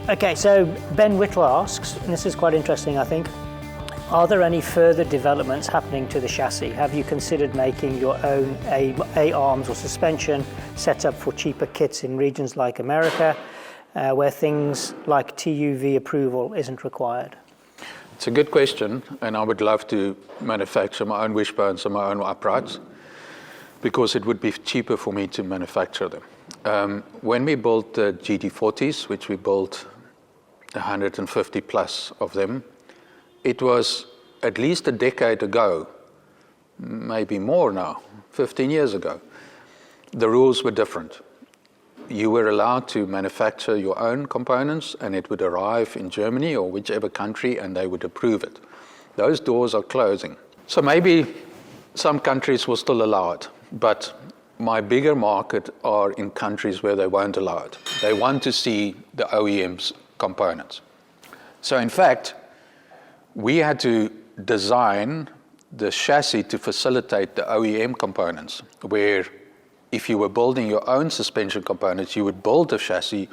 Okay, so Ben Whittle asks, and this is quite interesting, I think, are there any further developments happening to the chassis? Have you considered making your own A-arms or suspension set up for cheaper kits in regions like America, where things like TÜV approval isn't required? It's a good question, and I would love to manufacture my own wishbones and my own uprights, because it would be cheaper for me to manufacture them. When we built the GT40s, which we built 150 plus of them, it was at least a decade ago, maybe more now, 15 years ago. The rules were different. You were allowed to manufacture your own components, and it would arrive in Germany or whichever country, and they would approve it. Those doors are closing. So maybe some countries will still allow it, but my bigger market are in countries where they won't allow it. They want to see the OEM's components. So in fact, we had to design the chassis to facilitate the OEM components, where if you were building your own suspension components, you would build the chassis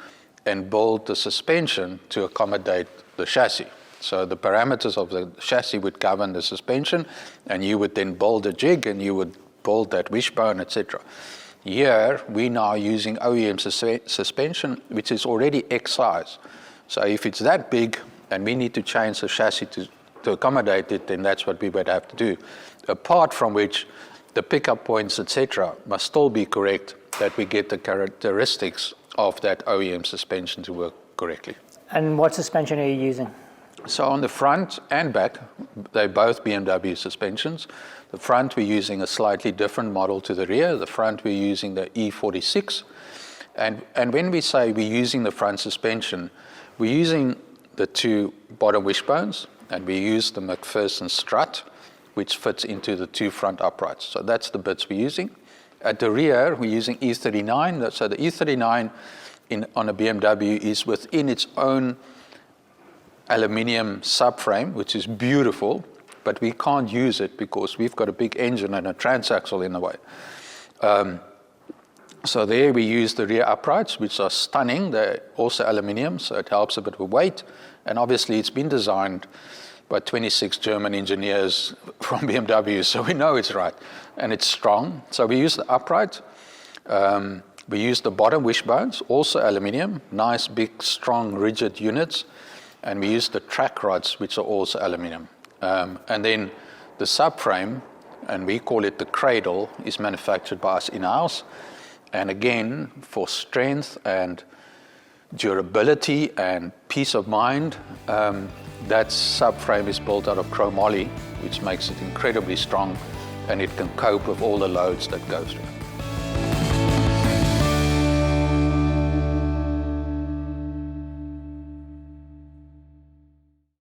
and build the suspension to accommodate the chassis. So the parameters of the chassis would govern the suspension, and you would then build a jig and you would build that wishbone, etc. Here, we're now using OEM suspension, which is already X size. So if it's that big and we need to change the chassis to accommodate it, then that's what we would have to do. Apart from which, the pickup points, etc., must still be correct, that we get the characteristics of that OEM suspension to work correctly. And what suspension are you using? So on the front and back, they're both BMW suspensions. The front, we're using a slightly different model to the rear. The front, we're using the E46. And when we say we're using the front suspension, we're using the two bottom wishbones, and we use the McPherson strut, which fits into the two front uprights. So that's the bits we're using. At the rear, we're using E39. So the E39 on a BMW is within its own aluminium subframe, which is beautiful, but we can't use it because we've got a big engine and a transaxle in the way. So there we use the rear uprights, which are stunning. They're also aluminium, so it helps a bit with weight. And obviously it's been designed by 26 German engineers from BMW, so we know it's right. And it's strong. So we use the upright. We use the bottom wishbones, also aluminium, nice, big, strong, rigid units. And we use the track rods, which are also aluminium. And then the subframe, and we call it the cradle, is manufactured by us in-house. And again, for strength and durability and peace of mind, that subframe is built out of chromoly, which makes it incredibly strong, and it can cope with all the loads that go through.